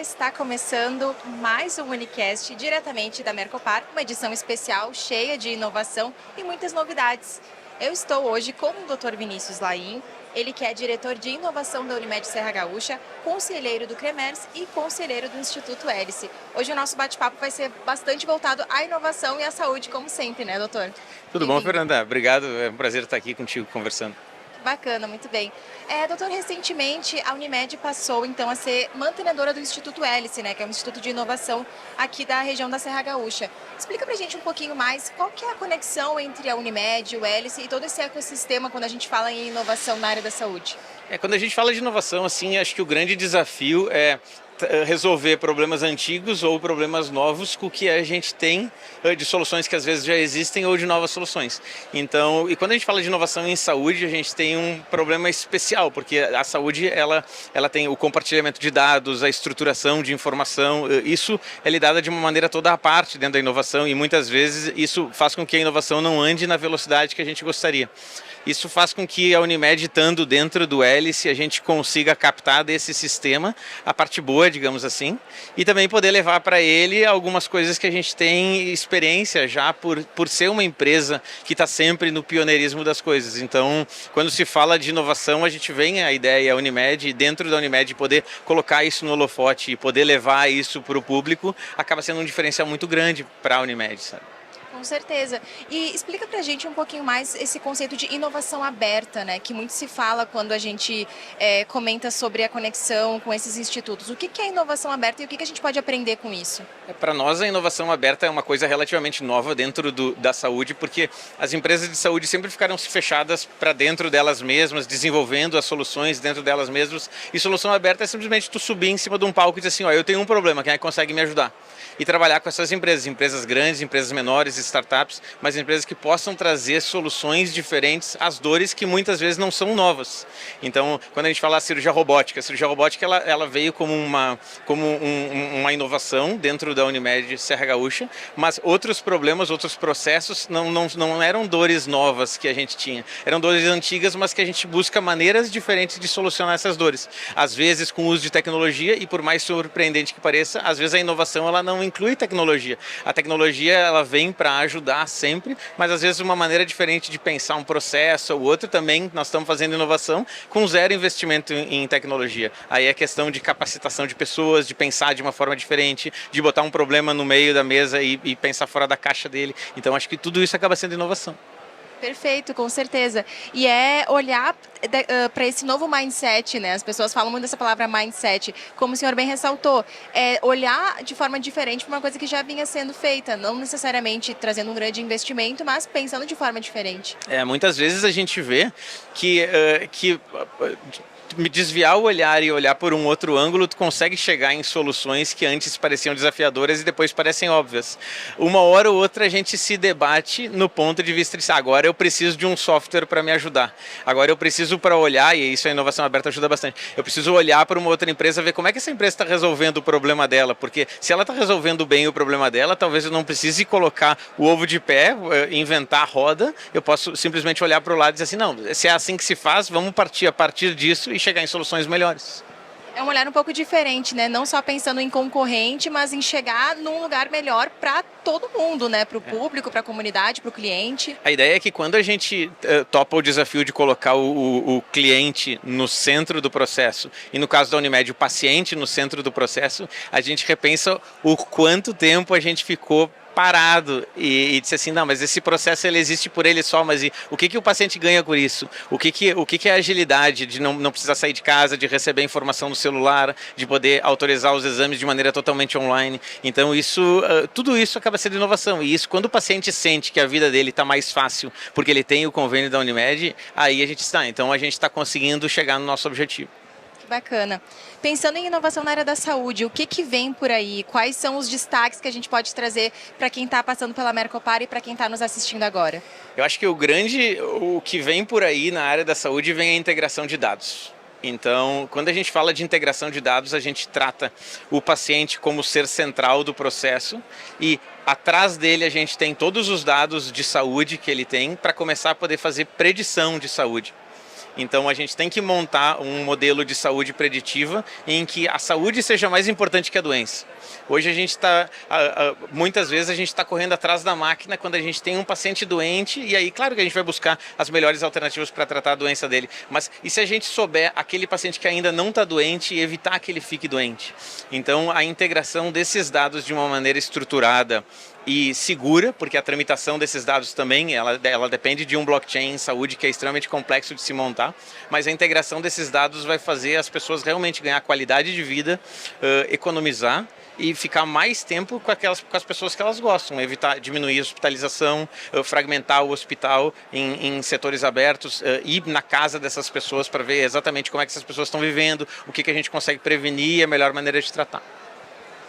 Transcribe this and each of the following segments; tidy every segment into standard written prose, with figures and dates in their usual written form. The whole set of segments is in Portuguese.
está começando mais um Unicast diretamente da Mercopar, uma edição especial cheia de inovação e muitas novidades. Eu estou hoje com o Dr. Vinícius Laim, ele que é diretor de inovação da Unimed Serra Gaúcha, conselheiro do CREMERS e conselheiro do Instituto Hélice. Hoje o nosso bate-papo vai ser bastante voltado à inovação e à saúde, como sempre, né, doutor? Tudo bom, Fernanda? Obrigado, é um prazer estar aqui contigo conversando. Bacana, muito bem. Doutor, recentemente a Unimed passou então a ser mantenedora do Instituto Hélice, né, que é um instituto de inovação aqui da região da Serra Gaúcha. Explica pra gente um pouquinho mais qual que é a conexão entre a Unimed, o Hélice e todo esse ecossistema quando a gente fala em inovação na área da saúde. Quando a gente fala de inovação, assim, acho que o grande desafio é resolver problemas antigos ou problemas novos com o que a gente tem de soluções que às vezes já existem ou de novas soluções. Então, e quando a gente fala de inovação em saúde, a gente tem um problema especial, porque a saúde ela tem o compartilhamento de dados, a estruturação de informação, isso é lidada de uma maneira toda à parte dentro da inovação e muitas vezes isso faz com que a inovação não ande na velocidade que a gente gostaria. Isso faz com que a Unimed, estando dentro do Hélice, a gente consiga captar desse sistema a parte boa, digamos assim, e também poder levar para ele algumas coisas que a gente tem experiência já por ser uma empresa que está sempre no pioneirismo das coisas. Então, quando se fala de inovação, a gente vem a ideia, a Unimed, e dentro da Unimed poder colocar isso no holofote e poder levar isso para o público, acaba sendo um diferencial muito grande para a Unimed, sabe? Com certeza. E explica pra gente um pouquinho mais esse conceito de inovação aberta, né? Que muito se fala quando a gente comenta sobre a conexão com esses institutos. O que é inovação aberta e o que a gente pode aprender com isso? Para nós, a inovação aberta é uma coisa relativamente nova dentro da saúde, porque as empresas de saúde sempre ficaram fechadas para dentro delas mesmas, desenvolvendo as soluções dentro delas mesmas. E solução aberta é simplesmente tu subir em cima de um palco e dizer assim, ó, eu tenho um problema, quem é que consegue me ajudar? E trabalhar com essas empresas grandes, empresas menores, startups, mas empresas que possam trazer soluções diferentes às dores que muitas vezes não são novas. Então, quando a gente fala cirurgia robótica ela veio como uma inovação dentro da Unimed Serra Gaúcha, mas outros problemas, outros processos não eram dores novas que a gente tinha, eram dores antigas, mas que a gente busca maneiras diferentes de solucionar essas dores. Às vezes com o uso de tecnologia e por mais surpreendente que pareça, às vezes a inovação ela não inclui tecnologia. A tecnologia ela vem para ajudar sempre, mas às vezes uma maneira diferente de pensar um processo ou outro também, nós estamos fazendo inovação com zero investimento em tecnologia. Aí é questão de capacitação de pessoas, de pensar de uma forma diferente, de botar um problema no meio da mesa e pensar fora da caixa dele. Então acho que tudo isso acaba sendo inovação. Perfeito, com certeza. E olhar para esse novo mindset, né? As pessoas falam muito dessa palavra mindset, como o senhor bem ressaltou, olhar de forma diferente para uma coisa que já vinha sendo feita, não necessariamente trazendo um grande investimento, mas pensando de forma diferente. Muitas vezes a gente vê que me desviar o olhar e olhar por um outro ângulo, tu consegue chegar em soluções que antes pareciam desafiadoras e depois parecem óbvias. Uma hora ou outra a gente se debate no ponto de vista de agora eu preciso de um software para me ajudar. Agora eu preciso para olhar, e isso a inovação aberta ajuda bastante, eu preciso olhar para uma outra empresa, ver como é que essa empresa está resolvendo o problema dela, porque se ela está resolvendo bem o problema dela, talvez eu não precise colocar o ovo de pé, inventar a roda, eu posso simplesmente olhar para o lado e dizer assim, não, se é assim que se faz, vamos partir a partir disso e chegar em soluções melhores. É um olhar um pouco diferente, né? Não só pensando em concorrente, mas em chegar num lugar melhor para todo mundo, né? Para o público, para a comunidade, para o cliente. A ideia é que quando a gente topa o desafio de colocar o cliente no centro do processo, e no caso da Unimed, o paciente no centro do processo, a gente repensa o quanto tempo a gente ficou parado e disse assim, não, mas esse processo ele existe por ele só, mas o que o paciente ganha com isso? O que é a agilidade de não precisar sair de casa, de receber informação no celular, de poder autorizar os exames de maneira totalmente online? Então tudo isso acaba sendo inovação, e isso quando o paciente sente que a vida dele está mais fácil porque ele tem o convênio da Unimed, aí a gente está, então a gente está conseguindo chegar no nosso objetivo. Bacana. Pensando em inovação na área da saúde, o que vem por aí? Quais são os destaques que a gente pode trazer para quem está passando pela Mercopar e para quem está nos assistindo agora? Eu acho que o que vem por aí na área da saúde vem a integração de dados. Então, quando a gente fala de integração de dados, a gente trata o paciente como ser central do processo e atrás dele a gente tem todos os dados de saúde que ele tem para começar a poder fazer predição de saúde. Então a gente tem que montar um modelo de saúde preditiva em que a saúde seja mais importante que a doença. Hoje a gente está, muitas vezes a gente está correndo atrás da máquina quando a gente tem um paciente doente e aí claro que a gente vai buscar as melhores alternativas para tratar a doença dele. Mas e se a gente souber aquele paciente que ainda não está doente e evitar que ele fique doente? Então a integração desses dados de uma maneira estruturada e segura, porque a tramitação desses dados também, ela depende de um blockchain em saúde que é extremamente complexo de se montar, mas a integração desses dados vai fazer as pessoas realmente ganhar qualidade de vida, economizar e ficar mais tempo com as pessoas que elas gostam, evitar, diminuir a hospitalização, fragmentar o hospital em setores abertos, ir na casa dessas pessoas para ver exatamente como é que essas pessoas estão vivendo, o que a gente consegue prevenir e a melhor maneira de tratar.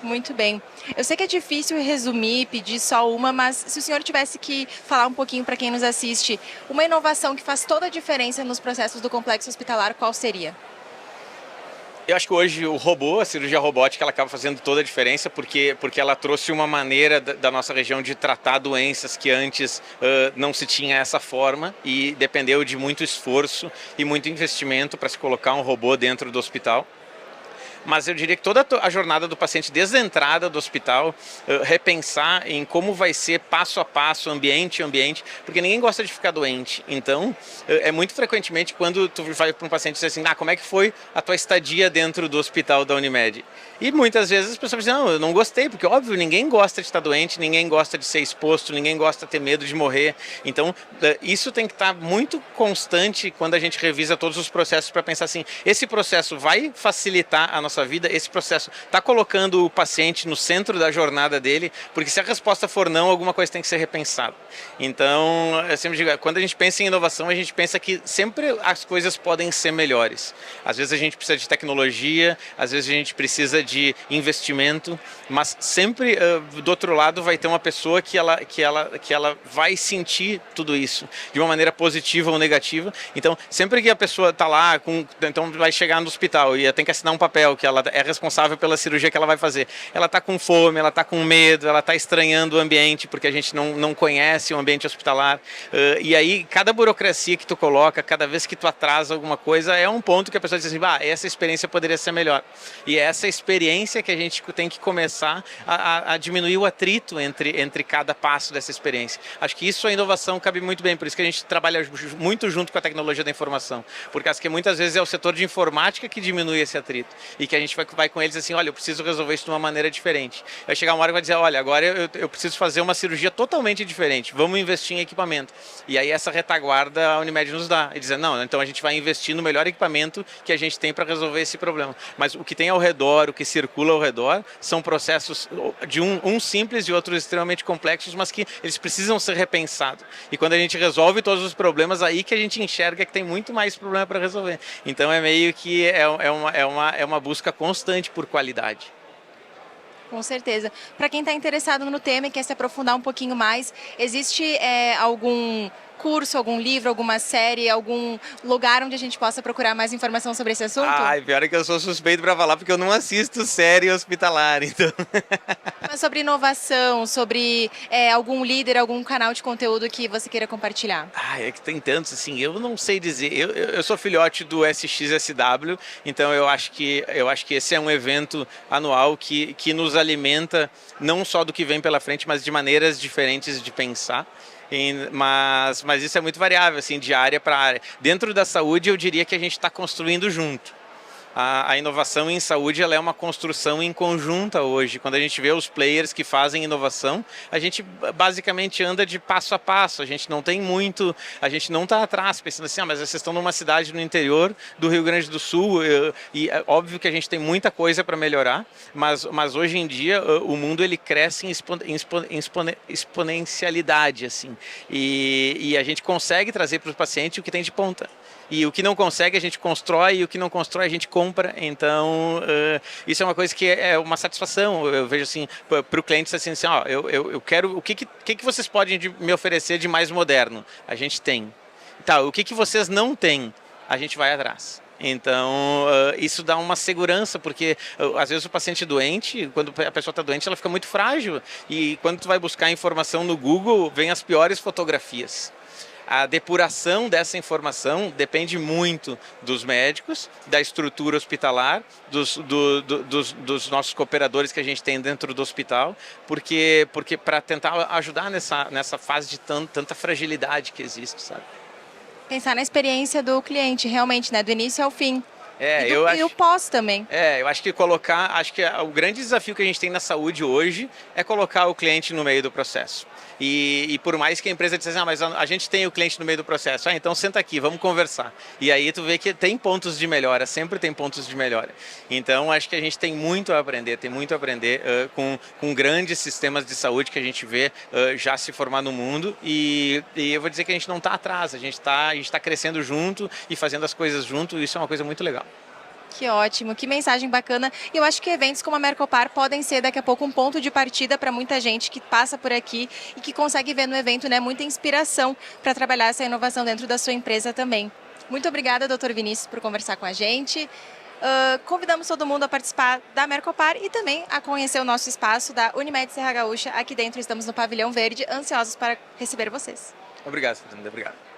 Muito bem. Eu sei que é difícil resumir, pedir só uma, mas se o senhor tivesse que falar um pouquinho para quem nos assiste, uma inovação que faz toda a diferença nos processos do complexo hospitalar, qual seria? Eu acho que hoje o robô, a cirurgia robótica, ela acaba fazendo toda a diferença porque ela trouxe uma maneira da nossa região de tratar doenças que antes não se tinha essa forma e dependeu de muito esforço e muito investimento para se colocar um robô dentro do hospital. Mas eu diria que toda a jornada do paciente, desde a entrada do hospital, repensar em como vai ser passo a passo, ambiente a ambiente, porque ninguém gosta de ficar doente. Então, é muito frequentemente quando tu vai para um paciente e diz assim, como é que foi a tua estadia dentro do hospital da Unimed? E muitas vezes as pessoas dizem, não, eu não gostei, porque óbvio, ninguém gosta de estar doente, ninguém gosta de ser exposto, ninguém gosta de ter medo de morrer. Então, isso tem que estar muito constante quando a gente revisa todos os processos para pensar assim, esse processo vai facilitar a nossa vida, esse processo está colocando o paciente no centro da jornada dele, porque se a resposta for não, alguma coisa tem que ser repensada. Então, eu sempre digo, quando a gente pensa em inovação, a gente pensa que sempre as coisas podem ser melhores. Às vezes a gente precisa de tecnologia, às vezes a gente precisa de investimento, mas sempre do outro lado vai ter uma pessoa que ela vai sentir tudo isso de uma maneira positiva ou negativa. Então, sempre que a pessoa está lá, então vai chegar no hospital e tem que assinar um papel que ela é responsável pela cirurgia que ela vai fazer. Ela está com fome, ela está com medo, ela está estranhando o ambiente porque a gente não conhece o ambiente hospitalar. E aí, cada burocracia que tu coloca, cada vez que tu atrasa alguma coisa, é um ponto que a pessoa diz assim, essa experiência poderia ser melhor. E é essa experiência que a gente tem que começar a diminuir o atrito entre cada passo dessa experiência. Acho que isso a inovação cabe muito bem, por isso que a gente trabalha muito junto com a tecnologia da informação, porque acho que muitas vezes é o setor de informática que diminui esse atrito e que a gente vai com eles assim, olha, eu preciso resolver isso de uma maneira diferente. Vai chegar uma hora que vai dizer, olha, agora eu preciso fazer uma cirurgia totalmente diferente, vamos investir em equipamento. E aí essa retaguarda a Unimed nos dá, e dizer, não, então a gente vai investir no melhor equipamento que a gente tem para resolver esse problema. Mas o que tem ao redor, o que circula ao redor, são processos de um simples e outros extremamente complexos, mas que eles precisam ser repensados. E quando a gente resolve todos os problemas, aí que a gente enxerga que tem muito mais problema para resolver. Então é meio que é uma busca constante por qualidade. Com certeza. Para quem está interessado no tema e quer se aprofundar um pouquinho mais, existe algum curso, algum livro, alguma série, algum lugar onde a gente possa procurar mais informação sobre esse assunto? Pior é que eu sou suspeito para falar porque eu não assisto série hospitalar, então... Mas sobre inovação, sobre algum líder, algum canal de conteúdo que você queira compartilhar? É que tem tantos, assim, eu não sei dizer. Eu sou filhote do SXSW, então eu acho que esse é um evento anual que nos alimenta não só do que vem pela frente, mas de maneiras diferentes de pensar. Mas isso é muito variável, assim, de área para área. Dentro da saúde, eu diria que a gente está construindo junto. A inovação em saúde ela é uma construção em conjunta hoje. Quando a gente vê os players que fazem inovação, a gente basicamente anda de passo a passo. A gente não tem muito, a gente não está atrás pensando assim, mas vocês estão numa cidade no interior do Rio Grande do Sul e é óbvio que a gente tem muita coisa para melhorar, mas hoje em dia o mundo ele cresce em exponencialidade assim e a gente consegue trazer para o paciente o que tem de ponta. E o que não consegue a gente constrói, e o que não constrói a gente compra. Então, isso é uma coisa que é uma satisfação. Eu vejo assim, para o cliente assim, eu quero, o que vocês podem me oferecer de mais moderno? A gente tem. Tá, o que vocês não têm? A gente vai atrás. Então, isso dá uma segurança, porque às vezes o paciente doente, quando a pessoa está doente, ela fica muito frágil. E quando tu vai buscar informação no Google, vem as piores fotografias. a depuração dessa informação depende muito dos médicos, da estrutura hospitalar, dos nossos cooperadores que a gente tem dentro do hospital, porque para tentar ajudar nessa fase de tanta fragilidade que existe, sabe? Pensar na experiência do cliente, realmente, né? Do início ao fim. E o pós também. Eu acho que o grande desafio que a gente tem na saúde hoje é colocar o cliente no meio do processo. E por mais que a empresa dissesse, mas a gente tem o cliente no meio do processo, então senta aqui, vamos conversar. E aí tu vê que tem pontos de melhora, sempre tem pontos de melhora. Então acho que a gente tem muito a aprender, com grandes sistemas de saúde que a gente vê já se formar no mundo. E eu vou dizer que a gente não está atrás, a gente está crescendo junto e fazendo as coisas junto, e isso é uma coisa muito legal. Que ótimo, que mensagem bacana. E eu acho que eventos como a Mercopar podem ser daqui a pouco um ponto de partida para muita gente que passa por aqui e que consegue ver no evento, né, muita inspiração para trabalhar essa inovação dentro da sua empresa também. Muito obrigada, Dr. Vinícius, por conversar com a gente. Convidamos todo mundo a participar da Mercopar e também a conhecer o nosso espaço da Unimed Serra Gaúcha. Aqui dentro estamos no Pavilhão Verde, ansiosos para receber vocês. Obrigado, Fernanda. Obrigado.